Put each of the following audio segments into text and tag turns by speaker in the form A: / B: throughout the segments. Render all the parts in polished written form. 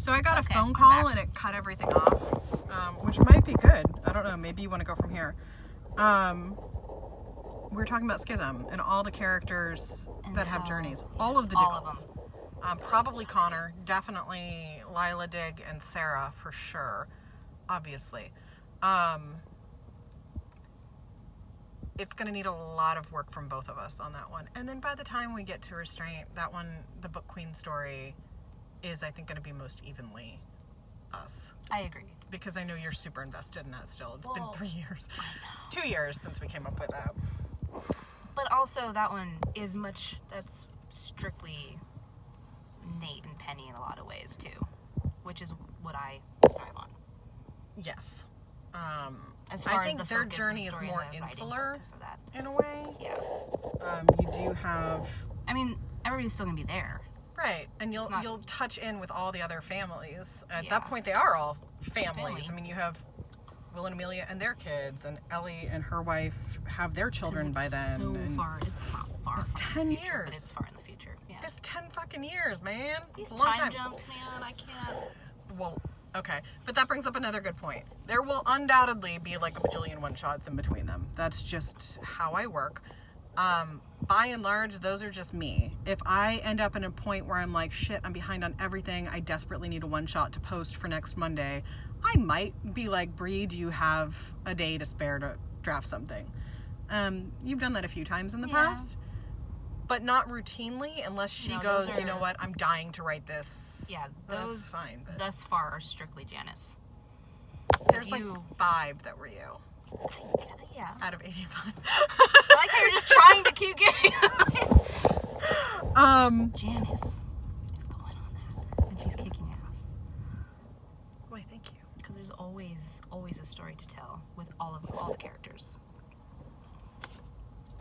A: So I got a phone call and it cut everything off, which might be good. I don't know. Maybe you want to go from here. We were talking about Schism and all the characters that have journeys. All of the Diggles. Probably Connor. Definitely Lila Dig and Sarah for sure. Obviously. It's going to need a lot of work from both of us on that one. And then by the time we get to Restraint, that one, the Book Queen story, is I think going to be most evenly us.
B: I agree.
A: Because I know you're super invested in that still. It's been 3 years.
B: I know.
A: 2 years since we came up with that.
B: But also that one is that's strictly Nate and Penny in a lot of ways too. Which is what I thrive on.
A: Yes.
B: As far
A: I think
B: as the
A: their journey is more insular in a way.
B: Yeah.
A: You do have...
B: I mean, everybody's still going to be there.
A: Right, and you'll touch in with all the other families. At that point, they are all families. I mean, you have Will and Amelia and their kids, and Ellie and her wife have their children by then.
B: So far, it's not far.
A: It's 10 years.
B: But it's far in the future. Yeah.
A: It's 10 fucking years, man.
B: These time jumps, man, I can't.
A: Well, okay, but that brings up another good point. There will undoubtedly be like a bajillion one-shots in between them. That's just how I work. By and large, those are just me. If I end up in a point where I'm like, shit, I'm behind on everything, I desperately need a one-shot to post for next Monday, I might be like, Bree, do you have a day to spare to draft something? You've done that a few times in the past, but not routinely unless she goes, you know what, I'm dying to write this.
B: Yeah,
A: that's fine. But
B: thus far are strictly Janice.
A: There's like 5 that were you.
B: Yeah.
A: Out of 85.
B: I like how you're just trying to keep getting. Janice is the one on that, and she's kicking ass.
A: Why, thank you.
B: Because there's always a story to tell with all the characters.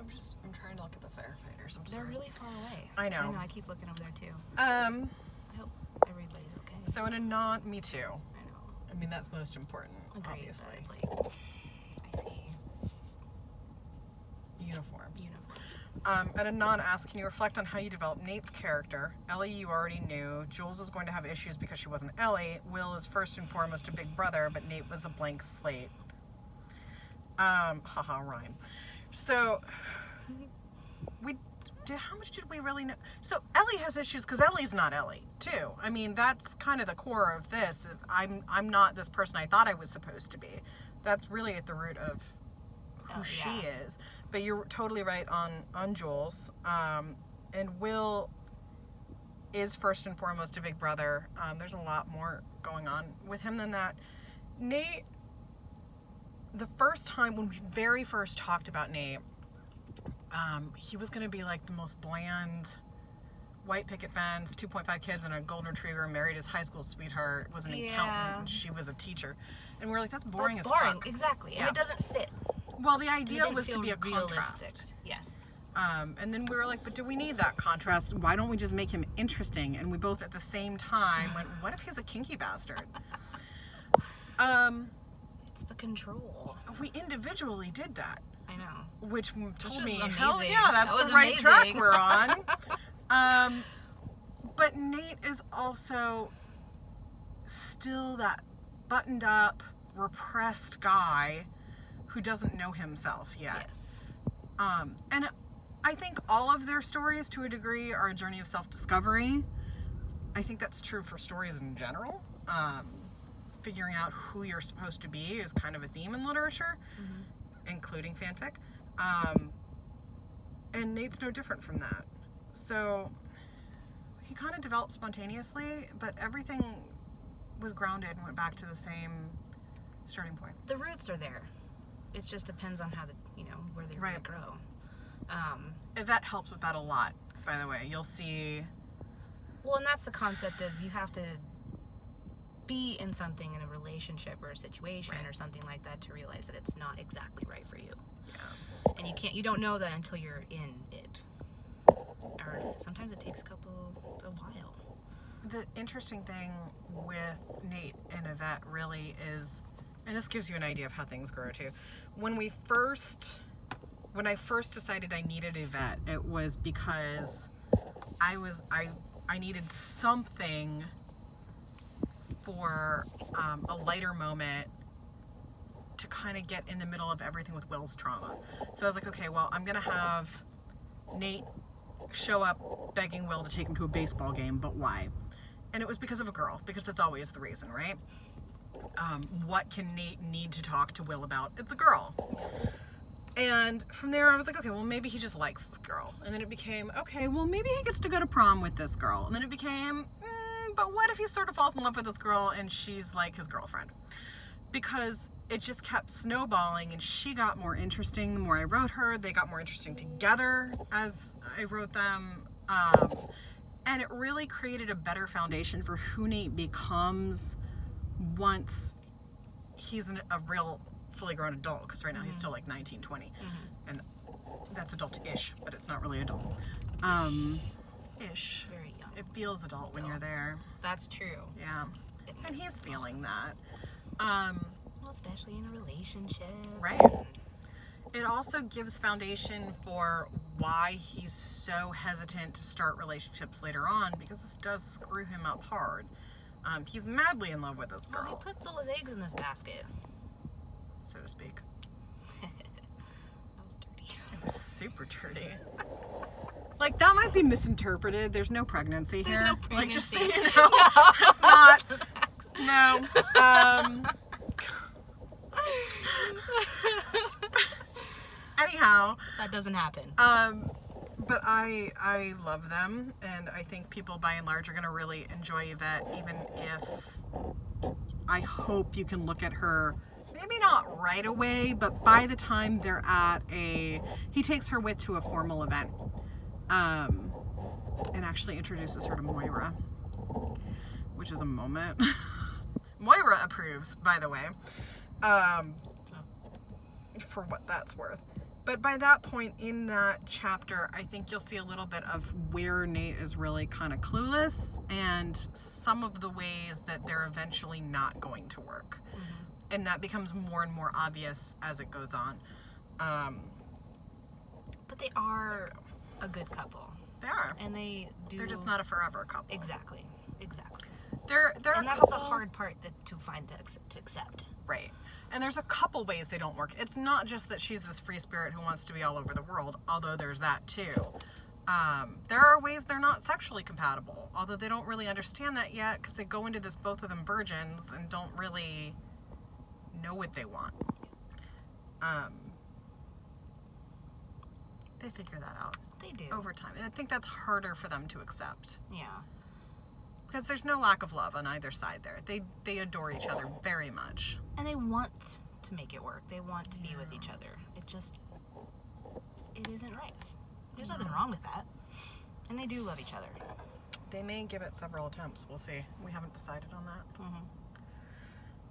A: I'm trying to look at the firefighters. I'm sorry.
B: They're really far away.
A: I know.
B: I keep looking over there too.
A: I
B: hope everybody's okay.
A: So in a me too.
B: I know.
A: I mean, that's most important,
B: Agreed,
A: obviously.
B: but, I see.
A: Uniforms. At a non-ask, can you reflect on how you developed Nate's character? Ellie, you already knew. Jules was going to have issues because she wasn't Ellie. Will is first and foremost a big brother, but Nate was a blank slate. Haha, rhyme. So, how much did we really know? So Ellie has issues because Ellie's not Ellie, too. I mean, that's kind of the core of this. I'm not this person I thought I was supposed to be. That's really at the root of who she is. But you're totally right on Jules. And Will is first and foremost a big brother. There's a lot more going on with him than that. Nate, the first time when we very first talked about Nate, he was going to be like the most bland white picket fence, 2.5 kids and a golden retriever, married his high school sweetheart, was an accountant, she was a teacher. And we were like, that's boring as fuck.
B: Exactly. And it doesn't fit.
A: Well, the idea was to be a contrast.
B: Yes.
A: And then we were like, but do we need that contrast? Why don't we just make him interesting? And we both at the same time went, what if he's a kinky bastard?
B: It's the control.
A: We individually did that.
B: I know.
A: Which told me,
B: amazing.
A: hell yeah, that's the right track we're on. But Nate is also still that buttoned up, repressed guy who doesn't know himself yet.
B: Yes.
A: And I think all of their stories to a degree are a journey of self-discovery. I think that's true for stories in general. Figuring out who you're supposed to be is kind of a theme in literature, including fanfic. And Nate's no different from that. So he kind of developed spontaneously, but everything was grounded and went back to the same starting point.
B: The roots are there. It just depends on how where they really grow.
A: Yvette helps with that a lot, by the way. You'll see.
B: Well, and that's the concept of you have to be in something, in a relationship or a situation or something like that, to realize that it's not exactly right for you.
A: Yeah.
B: And you don't know that until you're in it. Or sometimes it takes a while.
A: The interesting thing with Nate and Yvette really is, and this gives you an idea of how things grow too. When I first decided I needed Yvette, it was because I needed something for a lighter moment to kind of get in the middle of everything with Will's trauma. So I was like, okay, well, I'm gonna have Nate show up begging Will to take him to a baseball game, but why? And it was because of a girl, because that's always the reason, right? What can Nate need to talk to Will about? It's a girl. And from there I was like, okay, well, maybe he just likes this girl. And then it became, okay, well, maybe he gets to go to prom with this girl. And then it became, but what if he sort of falls in love with this girl and she's like his girlfriend? Because it just kept snowballing, and she got more interesting the more I wrote her. They got more interesting together as I wrote them. And it really created a better foundation for who Nate becomes once he's a real fully grown adult, because right now he's still like 19, 20. And that's adult-ish, but it's not really adult. Ish.
B: Very young.
A: It feels adult when you're there.
B: That's true.
A: Yeah. And he's feeling that.
B: Well, especially in a relationship.
A: Right. It also gives foundation for why he's so hesitant to start relationships later on, because this does screw him up hard. He's madly in love with this girl.
B: Well, he puts all his eggs in this basket.
A: So to speak.
B: That was dirty.
A: It was super dirty. Like, that might be misinterpreted. There's no pregnancy
B: There's
A: here.
B: no pregnancy.
A: Like, just so you know. It's not. No. Anyhow.
B: That doesn't happen.
A: But I love them, and I think people by and large are going to really enjoy Yvette, even if I hope you can look at her, maybe not right away, but by the time they're at he takes her to a formal event, and actually introduces her to Moira, which is a moment. Moira approves, by the way, for what that's worth. But by that point in that chapter, I think you'll see a little bit of where Nate is really kind of clueless, and some of the ways that they're eventually not going to work. And that becomes more and more obvious as it goes on.
B: But they are a good couple.
A: They are.
B: And
A: They're just not a forever couple.
B: Exactly.
A: They're
B: And that's
A: couple,
B: the hard part to find to accept.
A: Right. And there's a couple ways they don't work. It's not just that she's this free spirit who wants to be all over the world, although there's that too. There are ways they're not sexually compatible, although they don't really understand that yet, because they go into this, both of them virgins, and don't really know what they want. They figure that out.
B: They do.
A: Over time. And I think that's harder for them to accept.
B: Yeah.
A: Because there's no lack of love on either side there. They adore each other very much.
B: And they want to make it work. They want to be with each other. It isn't right. There's nothing wrong with that. And they do love each other.
A: They may give it several attempts. We'll see. We haven't decided on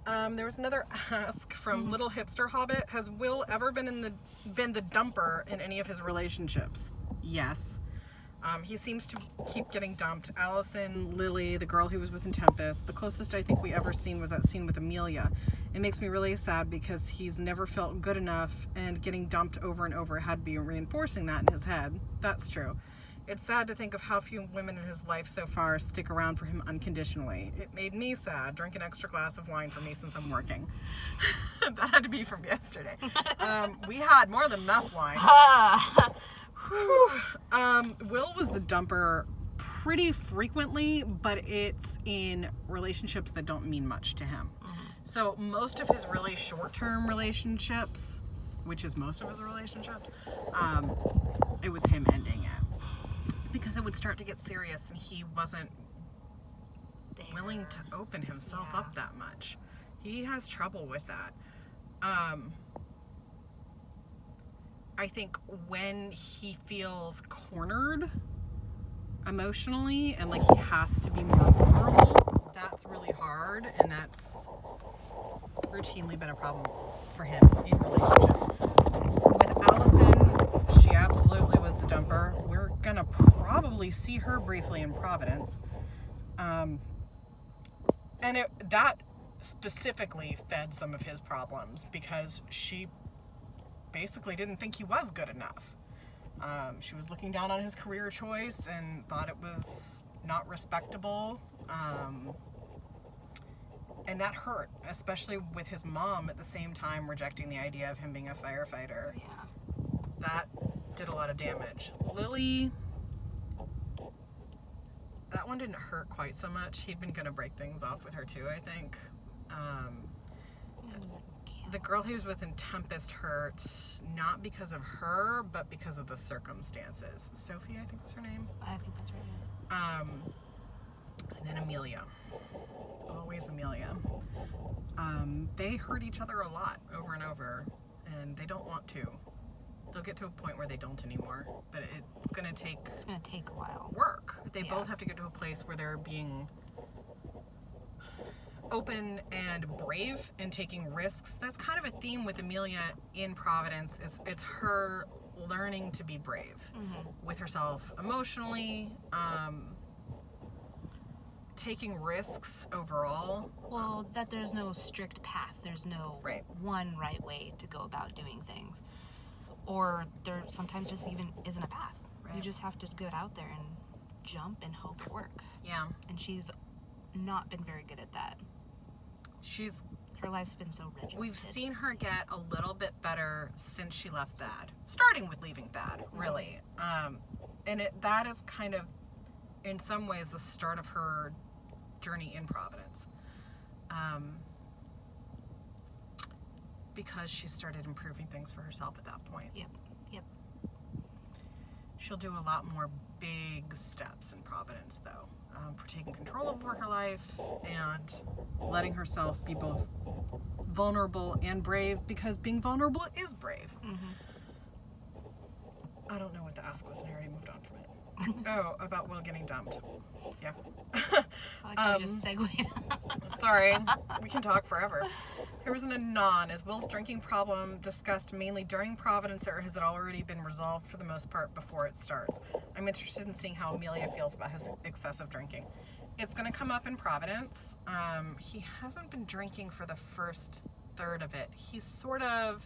A: that. There was another ask from Little Hipster Hobbit. Has Will ever been the dumper in any of his relationships? Yes. He seems to keep getting dumped. Allison, Lily, the girl who was with in Tempest. The closest I think we ever seen was that scene with Amelia. It makes me really sad because he's never felt good enough, and getting dumped over and over had to be reinforcing that in his head. That's true. It's sad to think of how few women in his life so far stick around for him unconditionally. It made me sad. Drink an extra glass of wine for me since I'm working. That had to be from yesterday. We had more than enough wine. Will was the dumper pretty frequently, but it's in relationships that don't mean much to him. So most of his really short-term relationships, which is most of his relationships, it was him ending it. Because it would start to get serious and he wasn't willing to open himself up that much. He has trouble with that. I think when he feels cornered emotionally and like he has to be more vulnerable, that's really hard, and that's routinely been a problem for him in relationships. With Allison, she absolutely was the dumper. We're gonna probably see her briefly in Providence. And that specifically fed some of his problems, because she basically didn't think he was good enough. She was looking down on his career choice and thought it was not respectable. And that hurt, especially with his mom at the same time rejecting the idea of him being a firefighter.
B: Yeah.
A: That did a lot of damage. Lily, that one didn't hurt quite so much. He'd been gonna break things off with her too, I think. The girl he was with in Tempest hurt, not because of her, but because of the circumstances. Sophie, I think was her name.
B: I think that's right.
A: And then Amelia. Always Amelia. They hurt each other a lot over and over, and they don't want to. They'll get to a point where they don't anymore, but it's gonna take
B: a while.
A: Work. They both have to get to a place where they're being open and brave and taking risks. That's kind of a theme with Amelia in Providence. It's her learning to be brave with herself emotionally, taking risks overall.
B: Well, that there's no strict path. There's no one right way to go about doing things. Or there sometimes just even isn't a path. Right. You just have to get out there and jump and hope it works.
A: Yeah.
B: And she's not been very good at that. Her life's been so rich.
A: We've seen her get a little bit better since she left Dad. Starting with leaving Dad, really. And that is kind of, in some ways, the start of her journey in Providence. Because she started improving things for herself at that point.
B: Yep.
A: She'll do a lot more big steps in Providence, though, for taking control over her life and letting herself be both vulnerable and brave, because being vulnerable is brave. I don't know what the ask was, and I already moved on from it. Oh, about Will getting dumped. Yeah.
B: I just segued.
A: Sorry, we can talk forever. Here was an anon. Is Will's drinking problem discussed mainly during Providence, or has it already been resolved for the most part before it starts? I'm interested in seeing how Amelia feels about his excessive drinking. It's going to come up in Providence. He hasn't been drinking for the first third of it. He's sort of,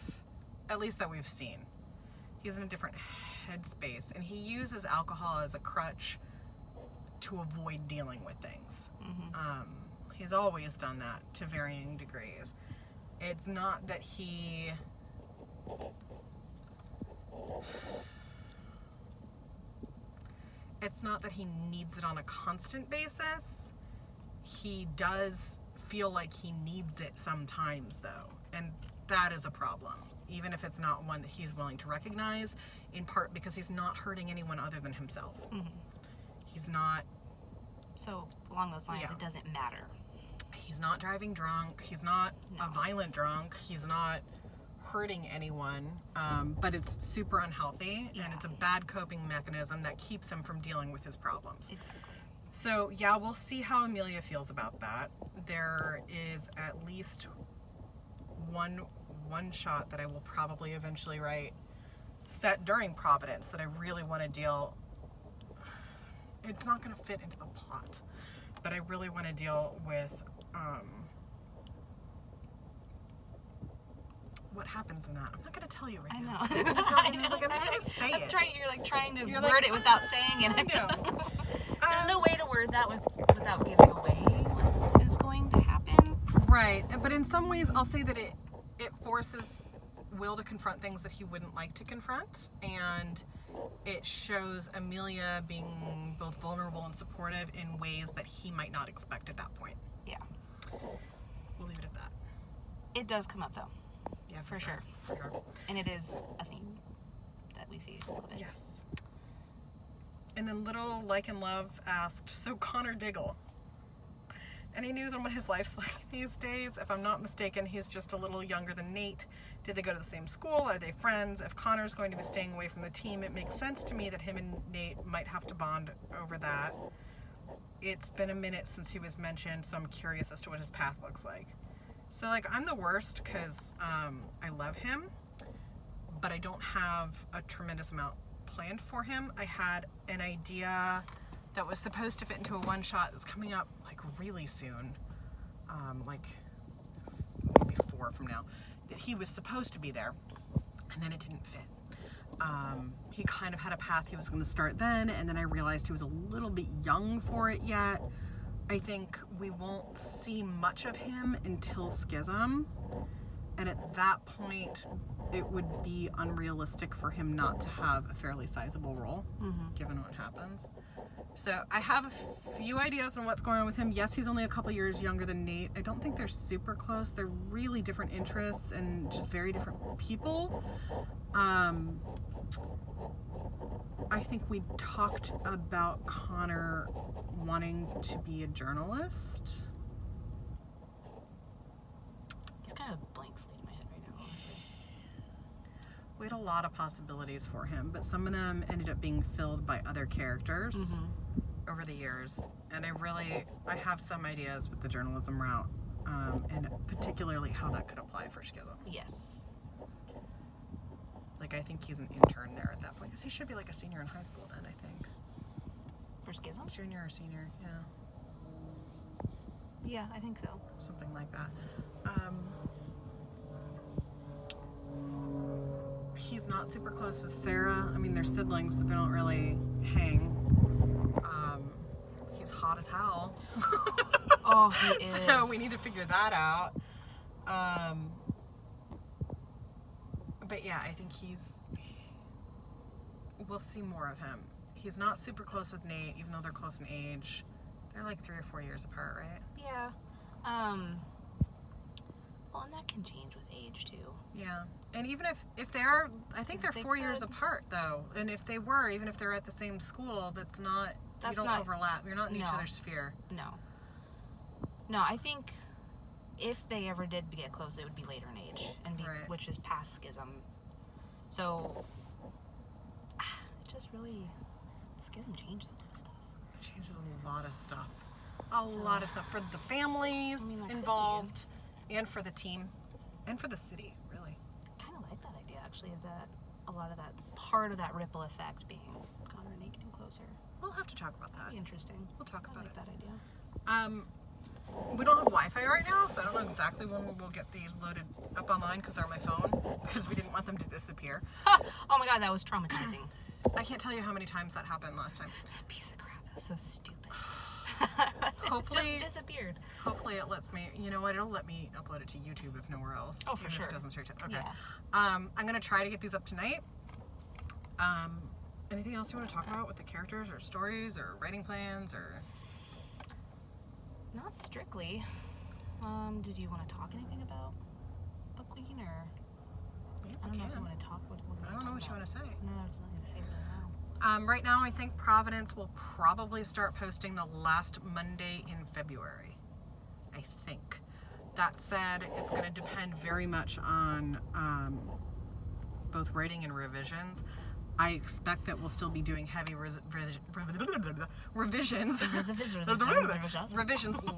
A: at least that we've seen, he's in a different headspace, and he uses alcohol as a crutch to avoid dealing with things. He's always done that to varying degrees. It's not that he needs it on a constant basis. He does feel like he needs it sometimes, though, and that is a problem, even if it's not one that he's willing to recognize, in part because he's not hurting anyone other than himself. He's not.
B: So along those lines, it doesn't matter.
A: He's not driving drunk. He's not a violent drunk. He's not hurting anyone, but it's super unhealthy, and it's a bad coping mechanism that keeps him from dealing with his problems.
B: Exactly.
A: So yeah, we'll see how Amelia feels about that. There is at least one shot that I will probably eventually write set during Providence that I really want to deal. It's not going to fit into the plot, but I really want to deal with what happens in that. I'm not going to tell you right now.
B: I know.
A: I'm not going to say it.
B: You're trying to word it without saying it.
A: I know.
B: There's no way to word that without giving away what is going to happen.
A: Right, but in some ways I'll say that it forces Will to confront things that he wouldn't like to confront, and it shows Amelia being both vulnerable and supportive in ways that he might not expect at that point.
B: Yeah.
A: We'll leave it at that.
B: It does come up, though.
A: Yeah,
B: for sure.
A: For sure.
B: And it is a theme that we see a little bit.
A: Yes. And then Little Like and Love asked, so Connor Diggle, any news on what his life's like these days? If I'm not mistaken, he's just a little younger than Nate. Did they go to the same school? Are they friends? If Connor's going to be staying away from the team, it makes sense to me that him and Nate might have to bond over that. It's been a minute since he was mentioned, so I'm curious as to what his path looks like. So, like, I'm the worst because I love him, but I don't have a tremendous amount planned for him. I had an idea that was supposed to fit into a one-shot that's coming up, like, really soon, like, maybe 4 from now, that he was supposed to be there, and then it didn't fit. He kind of had a path he was going to start then, and then I realized he was a little bit young for it yet. I think we won't see much of him until Schism. And at that point, it would be unrealistic for him not to have a fairly sizable role, given what happens. So I have a few ideas on what's going on with him. Yes, he's only a couple years younger than Nate. I don't think they're super close. They're really different interests and just very different people. I think we talked about Connor wanting to be a journalist.
B: He's kind of blank slate in my head right now, honestly.
A: We had a lot of possibilities for him, but some of them ended up being filled by other characters over the years. And I have some ideas with the journalism route, and particularly how that could apply for Schism.
B: Yes.
A: Like, I think he's an intern there at that point, because he should be like a senior in high school then, I think.
B: For Schism?
A: Junior or senior, yeah.
B: Yeah, I think so.
A: Something like that. He's not super close with Sarah. I mean, they're siblings, but they don't really hang. He's hot as hell.
B: Oh, he is.
A: So we need to figure that out. But yeah, I think we'll see more of him. He's not super close with Nate, even though they're close in age. They're like 3 or 4 years apart, right?
B: Yeah. Well, and that can change with age too.
A: Yeah. And even if they are, I think they're 4 years apart though. And if they were, even if they're at the same school, you don't overlap. You're not in each other's sphere.
B: No. No, I think if they ever did get close, it would be later in age, which is past Schism. So, it just really, Schism changed a lot of stuff.
A: It changes a lot of stuff. A lot of stuff for the families involved, and for the team, and for the city, really.
B: I kind of like that idea, actually, of that, a lot of that, part of that ripple effect being Connor and Nate getting closer.
A: We'll have to talk about that.
B: That'd be interesting.
A: We'll talk about
B: that idea.
A: We don't have Wi-Fi right now, so I don't know exactly when we'll get these loaded up online because they're on my phone, because we didn't want them to disappear.
B: Oh my god, that was traumatizing.
A: I can't tell you how many times that happened last time.
B: That piece of crap, that was so stupid.
A: Hopefully,
B: it just disappeared.
A: Hopefully it lets me, you know what, it'll let me upload it to YouTube if nowhere else.
B: Oh, for sure.
A: If it doesn't search it. Okay.
B: Yeah.
A: I'm going to try to get these up tonight. Anything else you want to talk about with the characters or stories or writing plans or...
B: Not strictly. Did you want to talk anything about Book Queen or?
A: Yeah,
B: I don't know if you want to talk.
A: I don't know what you want to say.
B: No, there's nothing to say right now.
A: Right now, I think Providence will probably start posting the last Monday in February. I think. That said, it's going to depend very much on both writing and revisions. I expect that we'll still be doing heavy revisions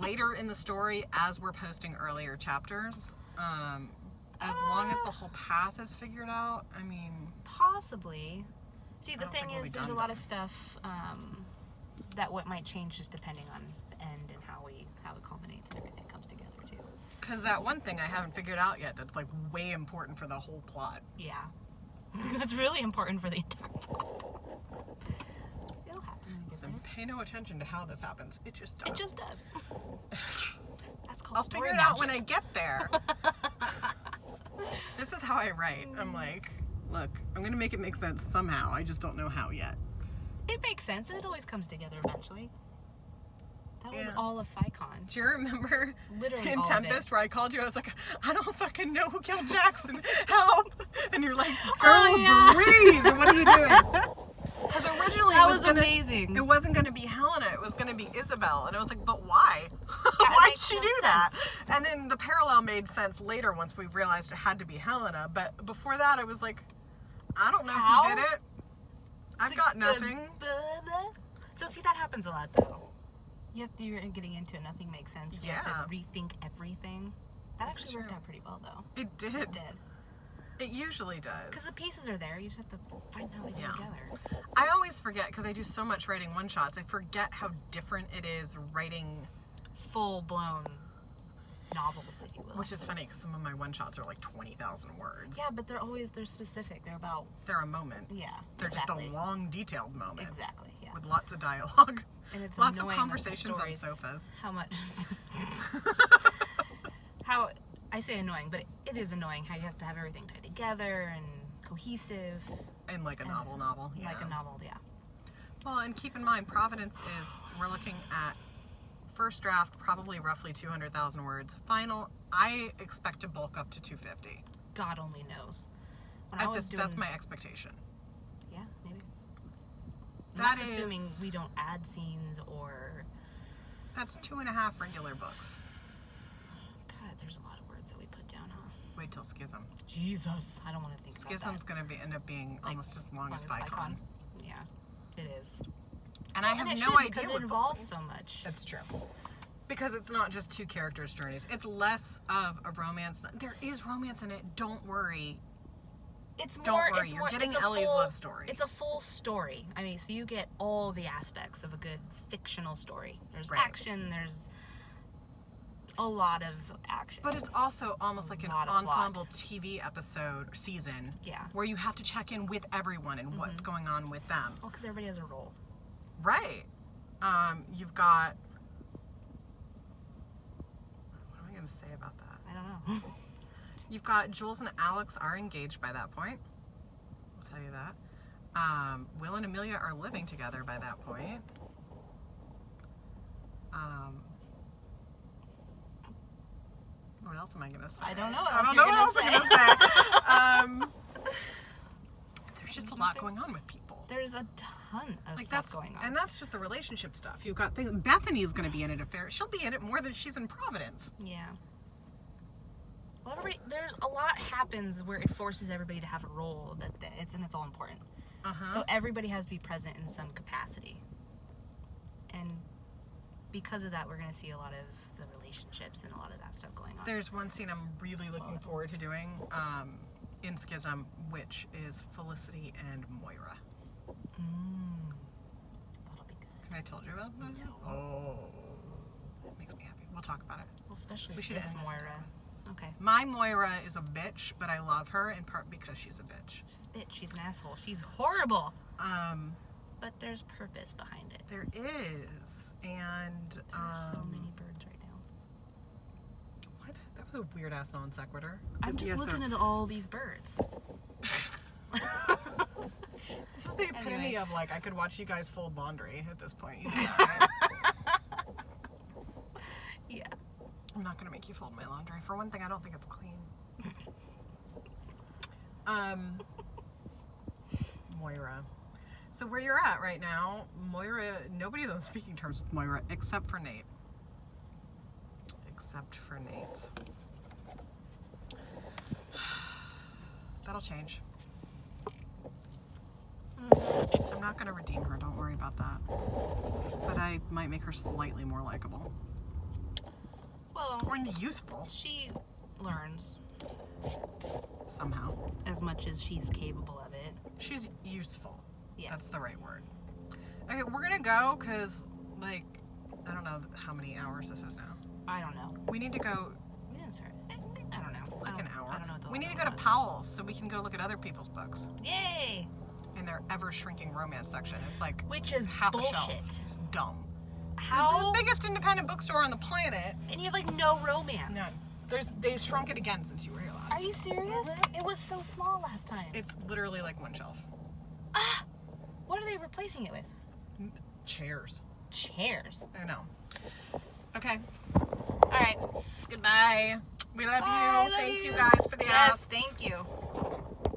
A: later in the story as we're posting earlier chapters. As long as the whole path is figured out, I mean...
B: Possibly. See, the thing is, there's a lot of stuff that might change just depending on the end and how it culminates and everything comes together too.
A: Because that one thing I haven't figured out yet that's like way important for the whole plot.
B: Yeah. That's really important for the entire plot. It'll happen.
A: So pay no attention to how this happens. It just does.
B: It just does. That's called
A: I'll
B: story
A: figure it
B: magic.
A: out when I get there. This is how I write. I'm like, look, I'm going to make it make sense somehow. I just don't know how yet.
B: It makes sense, and it always comes together eventually. That was all of FICON.
A: Do you remember
B: literally
A: in
B: all
A: Tempest where I called you? I was like, I don't fucking know who killed Jackson. Help! And you're like, girl, breathe! What are you doing? Because originally
B: that was amazing.
A: It wasn't going to be Helena. It was going to be Isabel. And I was like, but why? Why'd she do that? And then the parallel made sense later once we realized it had to be Helena. But before that, I was like, I don't know who did it. I've got nothing.
B: So see, that happens a lot though. You're getting into it, nothing makes sense. You have to rethink everything. That actually worked out pretty well though.
A: It did.
B: It did.
A: It usually does.
B: Because the pieces are there, you just have to find how they go together.
A: I always forget, because I do so much writing one-shots, I forget how different it is writing
B: full-blown novels, if you will.
A: Which is funny, because some of my one-shots are like 20,000 words.
B: Yeah, but they're specific.
A: They're a moment.
B: Yeah,
A: They're just a long, detailed moment.
B: Exactly, yeah.
A: With lots of dialogue.
B: And it's
A: Lots of
B: annoying
A: conversations on
B: stories,
A: sofas.
B: How much? I say annoying, but it is annoying how you have to have everything tied together and cohesive.
A: And like a novel. Yeah.
B: Like a novel, yeah.
A: Well, and keep in mind, Providence is, we're looking at first draft, probably roughly 200,000 words. Final, I expect to bulk up to 250.
B: God only knows.
A: That's my expectation.
B: Yeah, maybe.
A: That's
B: assuming we don't add scenes or...
A: That's 2.5 regular books.
B: God, there's a lot of words that we put down, huh?
A: Wait till Schism.
B: Jesus. I don't want to think about that.
A: Schism's going to end up being
B: Like,
A: almost as long as Vicon.
B: Yeah, it is.
A: And I have no idea
B: because it involves so much.
A: That's true. Because it's not just two characters' journeys. It's less of a romance. There is romance in it. Don't worry. You're getting Ellie's love story.
B: It's a full story. I mean, so you get all the aspects of a good fictional story. There's action, there's a lot of action.
A: But it's also almost like an ensemble
B: plot.
A: TV episode season.
B: Yeah.
A: Where you have to check in with everyone and what's going on with them.
B: Well, because everybody has a role.
A: Right. You've got... What am I going to say about that?
B: I don't know.
A: You've got Jules and Alex are engaged by that point. I'll tell you that. Will and Amelia are living together by that point. What else am I going to say?
B: I don't know what
A: I
B: else
A: don't
B: you're
A: know what else I'm going to say. There's just a lot going on with people.
B: There's a ton of stuff going on.
A: And that's just the relationship stuff. You've got things. Bethany's going to be in it. She'll be in it more than she's in Providence.
B: Yeah. Well, there's a lot happens where it forces everybody to have a role and it's all important. So everybody has to be present in some capacity. And because of that, we're going to see a lot of the relationships and a lot of that stuff going on.
A: There's one scene I'm really looking forward to doing in Schism, which is Felicity and Moira.
B: That'll be good.
A: Have I told you about that?
B: No.
A: Oh, it makes me happy. We'll talk about it.
B: Well, especially
A: we should
B: this
A: end
B: Moira. Okay.
A: My Moira is a bitch, but I love her in part because she's a bitch.
B: She's a bitch. She's an asshole. She's horrible.
A: But
B: there's purpose behind it.
A: There is, and
B: there's so many birds right now.
A: What? That was a weird ass non sequitur.
B: I'm just looking at all these birds.
A: This is the epitome of like I could watch you guys fold laundry at this point. You know that, right?
B: Yeah.
A: I'm not gonna make you fold my laundry. For one thing, I don't think it's clean. Moira. So where you're at right now, Moira, nobody's on speaking terms with Moira except for Nate. That'll change. I'm not gonna redeem her, don't worry about that. But I might make her slightly more likable.
B: Well,
A: or useful.
B: She learns.
A: Somehow.
B: As much as she's capable of it.
A: She's useful.
B: Yes.
A: That's the right word. Okay, we're gonna go because, like, I don't know how many hours this is now.
B: I don't know.
A: We need to go.
B: We didn't start. I don't know.
A: Like an hour.
B: I don't know.
A: We need to go to Powell's so we can go look at other people's books.
B: Yay!
A: In their ever-shrinking romance section. It's like
B: which is
A: half
B: bullshit.
A: A shelf. It's dumb.
B: How?
A: It's the biggest independent bookstore on the planet.
B: And you have like no romance.
A: None. They've shrunk it again since you were here last.
B: Are you serious? It was so small last time.
A: It's literally like one shelf.
B: Ah! What are they replacing it with?
A: Chairs.
B: Chairs.
A: I know. Okay.
B: All right.
A: Goodbye. We love you.
B: Bye,
A: Thank you guys for the ask.
B: Yes, thank you.